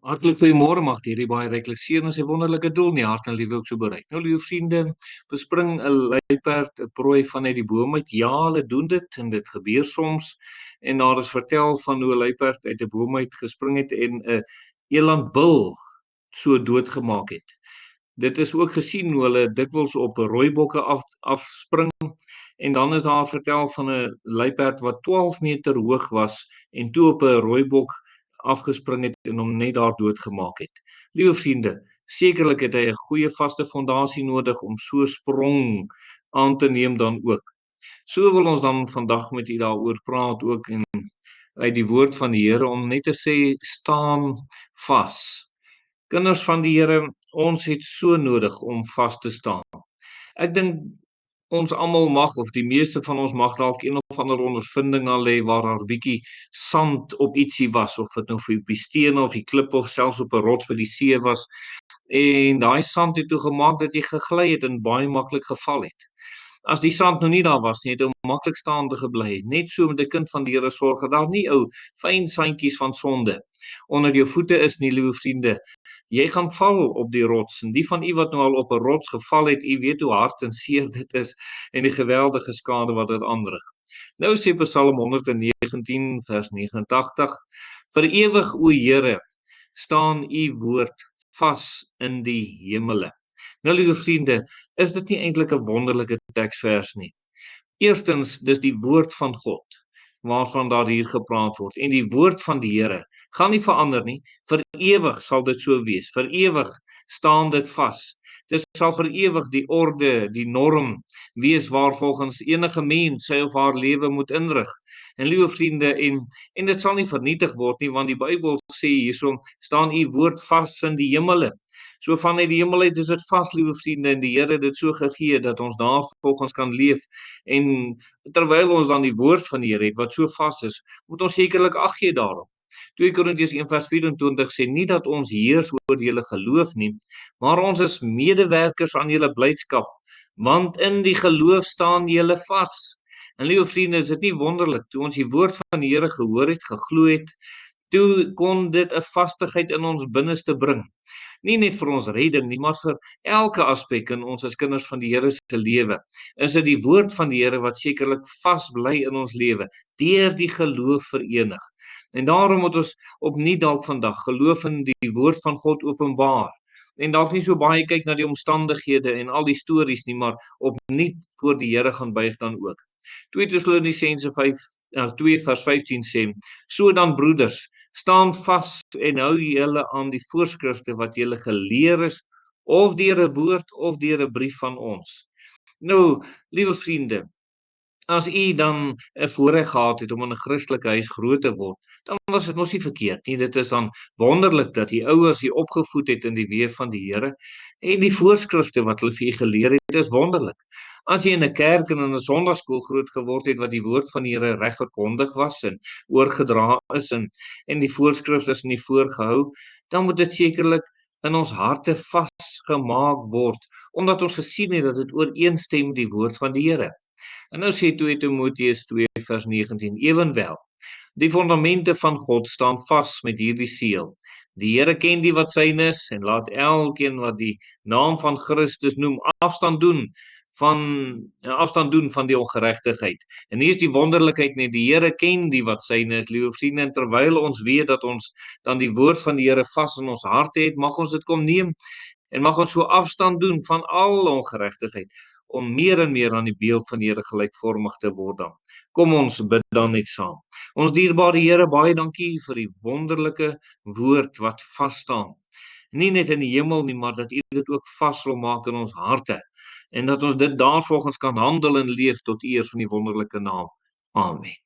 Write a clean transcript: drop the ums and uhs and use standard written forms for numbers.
Hartlik goeiemôre, mag hierdie baie reklikseer na sy wonderlike doel in die hart en liewe ook so bereik. Nou liewe vriende, bespring 'n luiperd 'n prooi vanuit die boom uit. Ja, hulle doen dit en dit gebeur soms. En daar is vertel van hoe 'n luiperd uit 'n boom uit gespring het en 'n elandbul so doodgemaak het. Dit is ook gesien hoe hulle dikwels op rooibokke afspring en dan is daar vertel van 'n luiperd wat 12 meter hoog was en toe op 'n rooibok afgespring het en hom net daar doodgemaak het. Liewe vriende, sekerlik het hy 'n goeie vaste fondasie nodig om so 'n sprong aan te neem dan ook. So wil ons dan vandag met u daaroor praat ook en uit die woord van die Here om net te sê staan vas. Kinders van die Here, ons het so nodig om vas te staan. Ek dink ons almal mag of die meeste van ons mag dalk een of ander ondervinding al hê waar daar bietjie sand op ietsie was, of dit nou vir op die stene of die klippe of selfs op 'n rots by die see was. En daai sand het toe gemaak dat jy gegly het en baie maklik geval het. As die sand nou nie daar was nie, het hy maklik staande gebly. Net so met 'n kind van die Here sorg dat daar nie ou fyn sandjies van sonde onder jou voete is nie, liewe vriende. Jy gaan val op die rots en die van u wat nou al op 'n rots geval het, u weet hoe hard en seer dit is en die geweldige skade wat dit aanrig. Nou sê Psalm 119 vers 89: Vir ewig, o Here, staan u woord vas in die hemele. Nou liewe vriende, is dit nie eintlik 'n wonderlike teksvers nie? Eerstens, dis die woord van God waarvan daar hier gepraat word. En die woord van die Here gaan nie verander nie. Vir ewig sal dit so wees. Vir ewig staan dit vas. Dit sal vir ewig die orde, die norm wees waarvolgens enige mens sy of haar lewe moet inrig. En liewe vriende, en dit sal nie vernietig word nie, want die Bybel sê hierso, staan u woord vas in die hemele. So vanuit die hemel uit is dit vas, liewe vriende, en die Here het dit so gegee dat ons daarvolgens kan leef. En terwyl ons dan die woord van die Here het wat so vas is, moet ons sekerlik ag gee daarop. 2 Korintiërs 1 vers 24 sê nie dat ons heers oor julle geloof nie, maar ons is medewerkers aan julle blydskap, want in die geloof staan julle vas. En liewe vriende, is dit nie wonderlik toe ons die woord van die Here gehoor het, geglo het, toe kon dit 'n vastigheid in ons binneste bring. Nie net vir ons redding nie, maar vir elke aspek in ons as kinders van die Here se lewe. Is dit die woord van die Here wat sekerlik vas bly in ons lewe, deur die geloof verenig. En daarom moet ons opnuut dalk vandag geloof in die woord van God openbaar. En dalk nie so baie kyk na die omstandighede en al die stories nie, maar opnuut voor die Here gaan buig dan ook. 2 Tessalonisense 2 vers 15 sê, so dan broeders, staan vas en hou julle aan die voorskrifte wat julle geleer is, of deur 'n woord of deur 'n brief van ons. Nou, liewe vriende, as u dan 'n voorreg gehad het om in 'n Christelike huis groot te word, dan was dit mos nie verkeerd nie. Dit is dan wonderlik dat die ouers u opgevoed het in die weë van die Here en die voorskrifte wat hulle vir u geleer het, is wonderlik. As jy in 'n kerk en in 'n sonndagskool groot geword het wat die woord van die Here reg verkondig was en oorgedra is en die voorskrifte is nie voorgehou, dan moet dit sekerlik in ons harte vasgemaak word, omdat ons gesien het dat dit ooreenstem met die woord van die Here. En nou sê 2 Timoteus 2 vers 19, ewenwel, die fondamente van God staan vas met hierdie seël. Die Here ken die wat syne is en laat elkeen wat die naam van Christus noem afstand doen van die ongeregtigheid. En hier is die wonderlikheid net, die Here ken die wat syne is, liewe vriende, en terwyl ons weet dat ons dan die woord van die Here vas in ons harte het, mag ons dit kom neem en mag ons so afstand doen van al ongeregtigheid om meer en meer aan die beeld van die Here gelykvormig te word dan. Kom ons bid dan net saam. Ons dierbare Here, baie dankie vir die wonderlike woord wat vas staan. Nie net in die hemel nie, maar dat U dit ook vas wil maak in ons harte en dat ons dit daarvolgens kan handel en leef tot eer van die wonderlike naam. Amen.